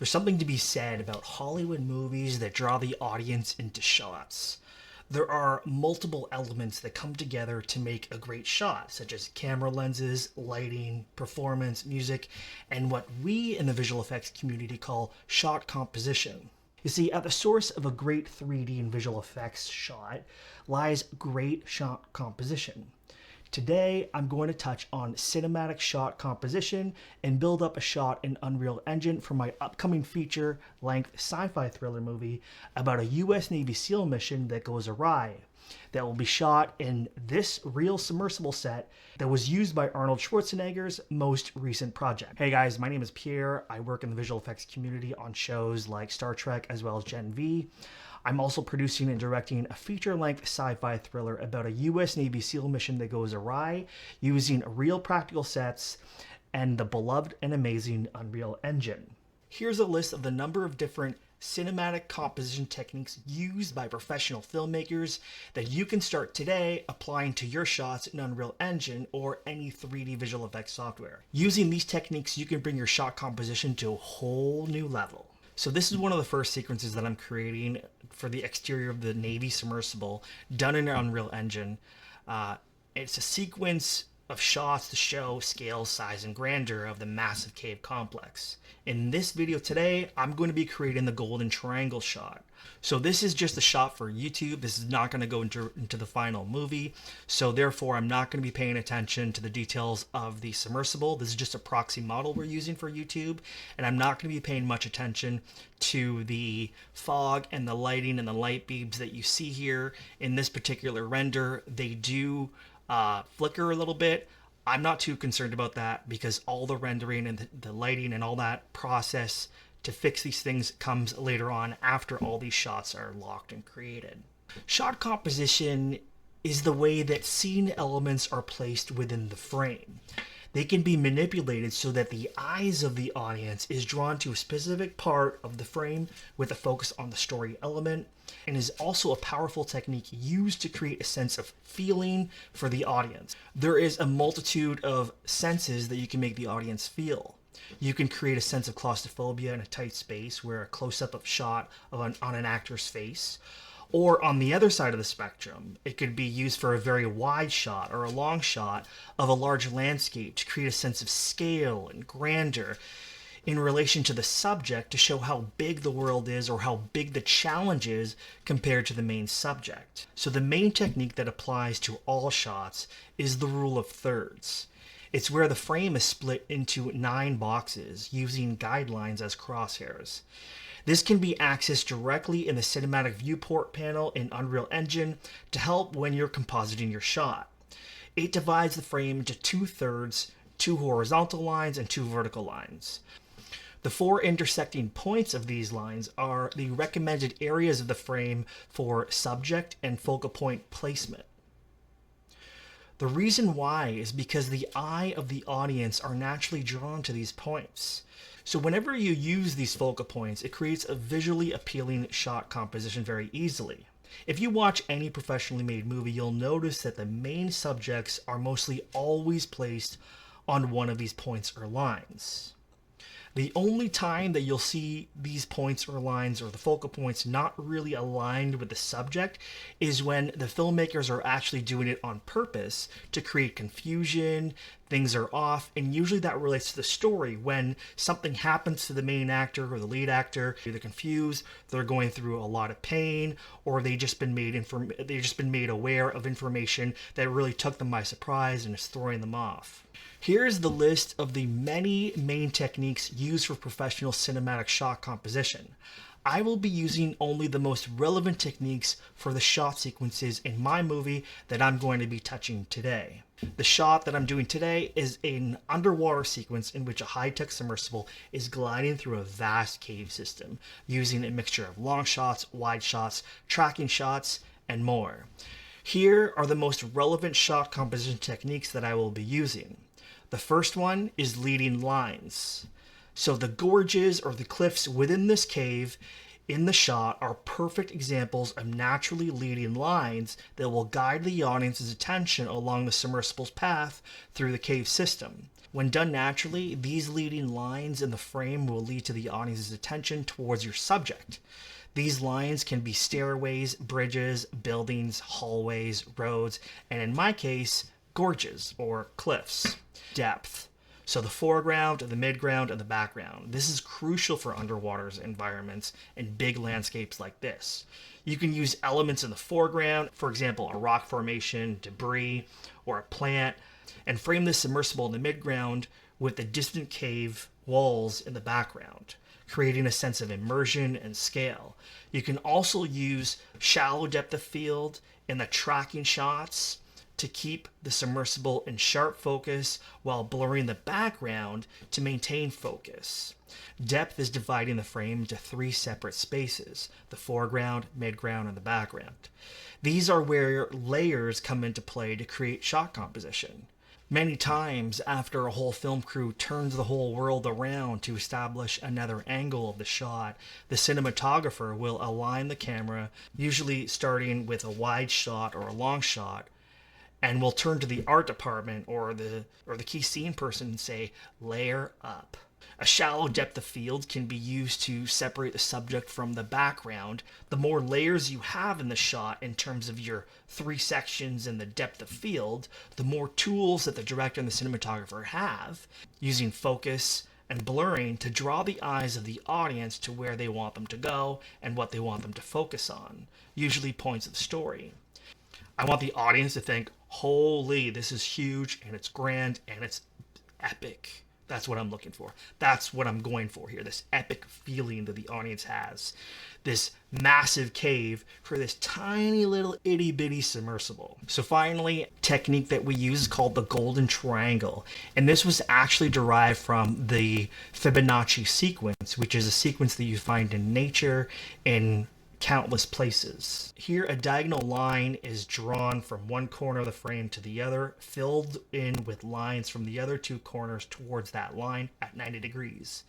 There's something to be said about Hollywood movies that draw the audience into shots. There are multiple elements that come together to make a great shot, such as camera lenses, lighting, performance, music, and what we in the visual effects community call shot composition. You see, at the source of a great 3D and visual effects shot lies great shot composition. Today, I'm going to touch on cinematic shot composition and build up a shot in Unreal Engine for my upcoming feature-length sci-fi thriller movie about a US Navy SEAL mission that goes awry, that will be shot in this real submersible set that was used by Arnold Schwarzenegger's most recent project. Hey guys, my name is Pierre. I work in the visual effects community on shows like Star Trek as well as Gen V. I'm also producing and directing a feature-length sci-fi thriller about a US Navy SEAL mission that goes awry using real practical sets and the beloved and amazing Unreal Engine. Here's a list of the number of different cinematic composition techniques used by professional filmmakers that you can start today applying to your shots in Unreal Engine or any 3D visual effects software. Using these techniques, you can bring your shot composition to a whole new level. So this is one of the first sequences that I'm creating for the exterior of the Navy submersible done in Unreal Engine. It's a sequence of shots to show scale, size, and grandeur of the massive cave complex. In this video today, I'm going to be creating the golden triangle shot. So this is just a shot for YouTube. This is not going to go into the final movie. So therefore, I'm not going to be paying attention to the details of the submersible. This is just a proxy model we're using for YouTube. And I'm not going to be paying much attention to the fog and the lighting and the light beams that you see here in this particular render. They do flicker a little bit. I'm not too concerned about that because all the rendering and the lighting and all that process to fix these things comes later on after all these shots are locked and created. Shot composition is the way that scene elements are placed within the frame. They can be manipulated so that the eyes of the audience is drawn to a specific part of the frame with a focus on the story element, and is also a powerful technique used to create a sense of feeling for the audience. There is a multitude of senses that you can make the audience feel. You can create a sense of claustrophobia in a tight space where a close-up of shot on an actor's face. Or on the other side of the spectrum, it could be used for a very wide shot or a long shot of a large landscape to create a sense of scale and grandeur in relation to the subject to show how big the world is or how big the challenge is compared to the main subject. So the main technique that applies to all shots is the rule of thirds. It's where the frame is split into 9 boxes using guidelines as crosshairs. This can be accessed directly in the cinematic viewport panel in Unreal Engine to help when you're compositing your shot. It divides the frame into 2/3, 2 horizontal lines and 2 vertical lines. The 4 intersecting points of these lines are the recommended areas of the frame for subject and focal point placement. The reason why is because the eye of the audience are naturally drawn to these points. So whenever you use these focal points, it creates a visually appealing shot composition very easily. If you watch any professionally made movie, you'll notice that the main subjects are mostly always placed on one of these points or lines. The only time that you'll see these points or lines or the focal points not really aligned with the subject is when the filmmakers are actually doing it on purpose to create confusion, things are off, and usually that relates to the story. When something happens to the main actor or the lead actor, they're confused, they're going through a lot of pain, or they've just been made aware of information that really took them by surprise and is throwing them off. Here's the list of the many main techniques used for professional cinematic shot composition. I will be using only the most relevant techniques for the shot sequences in my movie that I'm going to be touching today. The shot that I'm doing today is an underwater sequence in which a high-tech submersible is gliding through a vast cave system using a mixture of long shots, wide shots, tracking shots, and more. Here are the most relevant shot composition techniques that I will be using. The first one is leading lines. So the gorges or the cliffs within this cave in the shot are perfect examples of naturally leading lines that will guide the audience's attention along the submersible's path through the cave system. When done naturally, these leading lines in the frame will lead to the audience's attention towards your subject. These lines can be stairways, bridges, buildings, hallways, roads, and in my case, gorges or cliffs. Depth. So the foreground, the midground, and the background. This is crucial for underwater environments and big landscapes like this. You can use elements in the foreground, for example, a rock formation, debris, or a plant, and frame this submersible in the midground with the distant cave walls in the background, creating a sense of immersion and scale. You can also use shallow depth of field in the tracking shots to keep the submersible in sharp focus while blurring the background to maintain focus. Depth is dividing the frame into 3 separate spaces: the foreground, midground, and the background. These are where layers come into play to create shot composition. Many times, after a whole film crew turns the whole world around to establish another angle of the shot, the cinematographer will align the camera, usually starting with a wide shot or a long shot, and will turn to the art department or the key scene person and say, layer up. A shallow depth of field can be used to separate the subject from the background. The more layers you have in the shot in terms of your 3 sections and the depth of field, the more tools that the director and the cinematographer have, using focus and blurring to draw the eyes of the audience to where they want them to go and what they want them to focus on, usually points of the story. I want the audience to think, holy, this is huge and it's grand and it's epic. That's what I'm looking for. That's what I'm going for here. This epic feeling that the audience has. This massive cave for this tiny little itty bitty submersible. So finally, technique that we use is called the golden triangle. And this was actually derived from the Fibonacci sequence, which is a sequence that you find in nature in countless places. Here, a diagonal line is drawn from one corner of the frame to the other, filled in with lines from the other 2 corners towards that line at 90 degrees.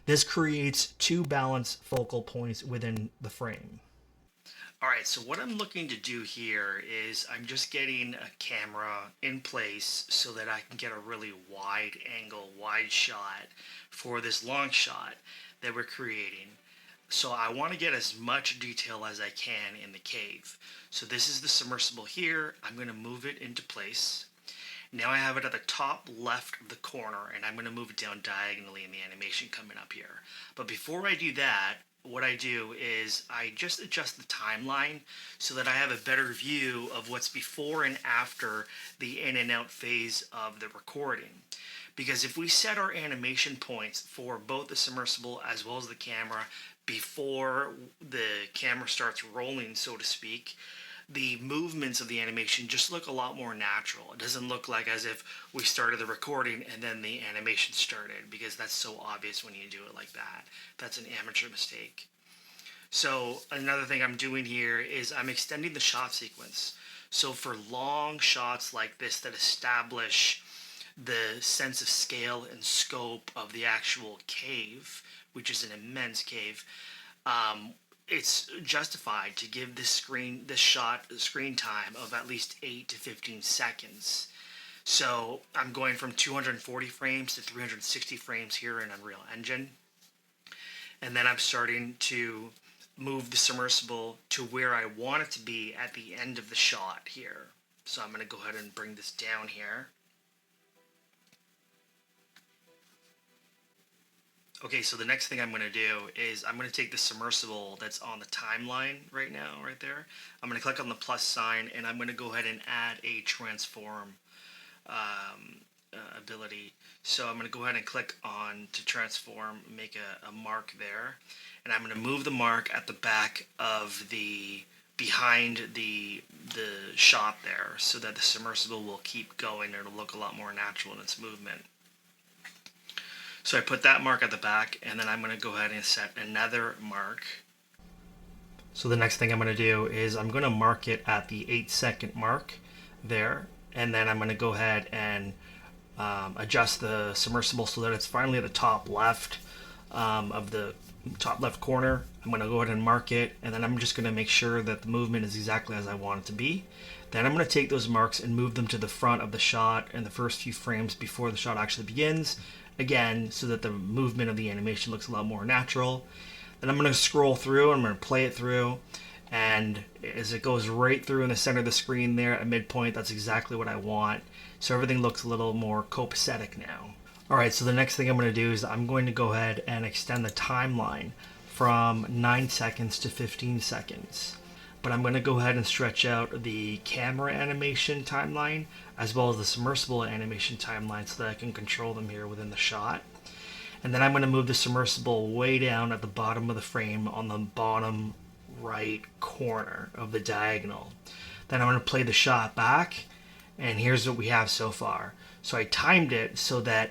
This creates 2 balanced focal points within the frame. Alright, so what I'm looking to do here is I'm just getting a camera in place so that I can get a really wide angle, wide shot for this long shot that we're creating. So I want to get as much detail as I can in the cave. So this is the submersible here. I'm going to move it into place. Now I have it at the top left of the corner, and I'm going to move it down diagonally in the animation coming up here. But before I do that, what I do is I just adjust the timeline so that I have a better view of what's before and after the in and out phase of the recording. Because if we set our animation points for both the submersible as well as the camera before the camera starts rolling, so to speak, the movements of the animation just look a lot more natural. It doesn't look like as if we started the recording and then the animation started, because that's so obvious when you do it like that. That's an amateur mistake. So another thing I'm doing here is I'm extending the shot sequence. So for long shots like this that establish the sense of scale and scope of the actual cave, which is an immense cave, it's justified to give this shot screen time of at least 8 to 15 seconds. So I'm going from 240 frames to 360 frames here in Unreal Engine. And then I'm starting to move the submersible to where I want it to be at the end of the shot here. So I'm going to go ahead and bring this down here. Okay, so the next thing I'm going to do is I'm going to take the submersible that's on the timeline right now, right there. I'm going to click on the plus sign, and I'm going to go ahead and add a transform ability. So I'm going to go ahead and click on to transform, make a mark there. And I'm going to move the mark at the back of behind the shot there, so that the submersible will keep going. It'll look a lot more natural in its movement. So I put that mark at the back, and then I'm going to go ahead and set another mark. So the next thing I'm going to do is I'm going to mark it at the 8-second mark there, and then I'm going to go ahead and adjust the submersible so that it's finally at the top left of the top left corner. I'm going to go ahead and mark it, and then I'm just going to make sure that the movement is exactly as I want it to be. Then I'm going to take those marks and move them to the front of the shot in the first few frames before the shot actually begins, again, so that the movement of the animation looks a lot more natural. Then I'm going to scroll through, I'm going to play it through, and as it goes right through in the center of the screen there at midpoint, that's exactly what I want. So everything looks a little more copacetic now. Alright, so the next thing I'm going to do is I'm going to go ahead and extend the timeline from 9 seconds to 15 seconds. But I'm going to go ahead and stretch out the camera animation timeline as well as the submersible animation timeline so that I can control them here within the shot. And then I'm going to move the submersible way down at the bottom of the frame on the bottom right corner of the diagonal. Then I'm going to play the shot back, and here's what we have so far. So I timed it so that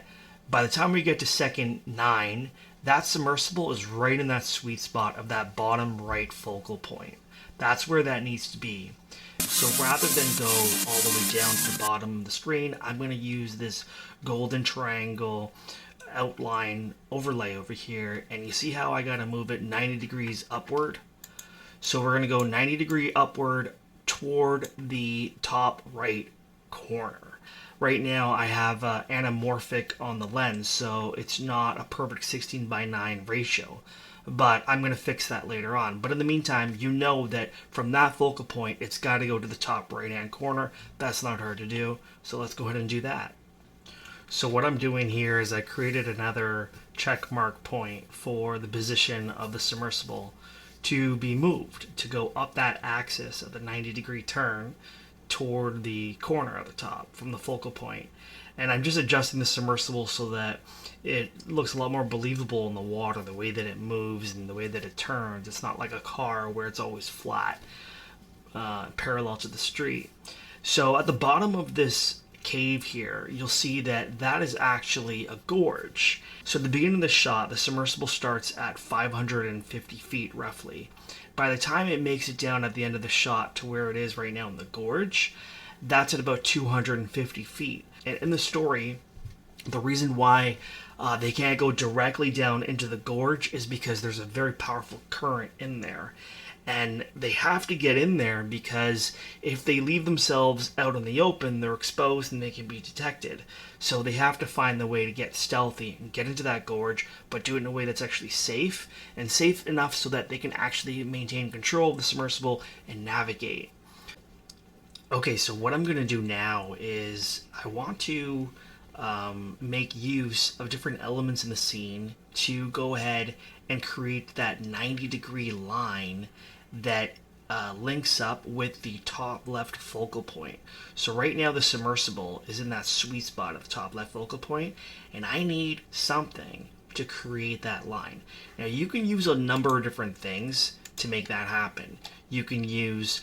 by the time we get to second 9, that submersible is right in that sweet spot of that bottom right focal point. That's where that needs to be. So rather than go all the way down to the bottom of the screen, I'm going to use this golden triangle outline overlay over here, and you see how I got to move it 90 degrees upward? So we're going to go 90 degree upward toward the top right corner. Right now I have anamorphic on the lens, so it's not a perfect 16:9 ratio, but I'm going to fix that later on. But in the meantime, you know that from that focal point, it's got to go to the top right hand corner. That's not hard to do, so let's go ahead and do that. So what I'm doing here is I created another check mark point for the position of the submersible to be moved, to go up that axis of the 90 degree turn toward the corner at the top from the focal point. And I'm just adjusting the submersible so that it looks a lot more believable in the water, the way that it moves and the way that it turns. It's not like a car where it's always flat, parallel to the street. So at the bottom of this cave here, you'll see that that is actually a gorge. So at the beginning of the shot, the submersible starts at 550 feet roughly. By the time it makes it down at the end of the shot to where it is right now in the gorge, that's at about 250 feet. And in the story, the reason why they can't go directly down into the gorge is because there's a very powerful current in there. And they have to get in there because if they leave themselves out in the open, they're exposed and they can be detected. So they have to find the way to get stealthy and get into that gorge, but do it in a way that's actually safe, and safe enough so that they can actually maintain control of the submersible and navigate. Okay, so what I'm going to do now is I want to make use of different elements in the scene to go ahead and create that 90 degree line that links up with the top left focal point. So right now the submersible is in that sweet spot at the top left focal point, and I need something to create that line. Now you can use a number of different things to make that happen. You can use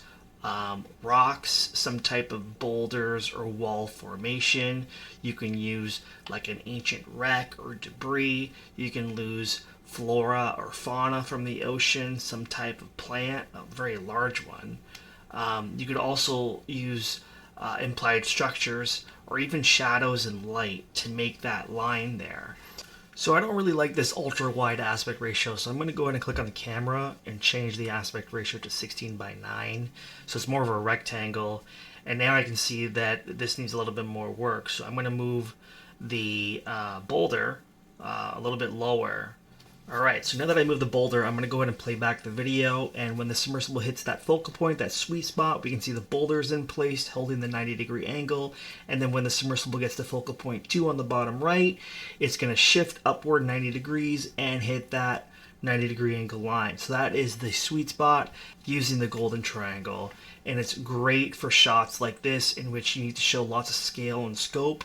rocks, some type of boulders or wall formation. You can use like an ancient wreck or debris. You can lose flora or fauna from the ocean, some type of plant, a very large one. You could also use implied structures or even shadows and light to make that line there. So I don't really like this ultra wide aspect ratio, so I'm going to go ahead and click on the camera and change the aspect ratio to 16:9, so it's more of a rectangle. And now I can see that this needs a little bit more work, so I'm going to move the boulder a little bit lower. Alright, so now that I moved the boulder, I'm going to go ahead and play back the video, and when the submersible hits that focal point, that sweet spot, we can see the boulders in place holding the 90 degree angle, and then when the submersible gets to focal point 2 on the bottom right, it's going to shift upward 90 degrees and hit that 90 degree angle line. So that is the sweet spot using the golden triangle, and it's great for shots like this in which you need to show lots of scale and scope,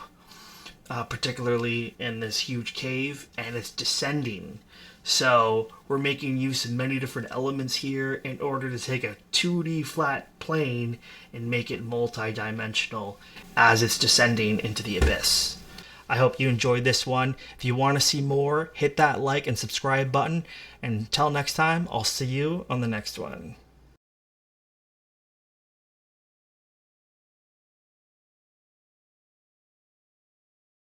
particularly in this huge cave, and it's descending. So we're making use of many different elements here in order to take a 2D flat plane and make it multi-dimensional as it's descending into the abyss. I hope you enjoyed this one. If you want to see more, hit that like and subscribe button. And until next time, I'll see you on the next one.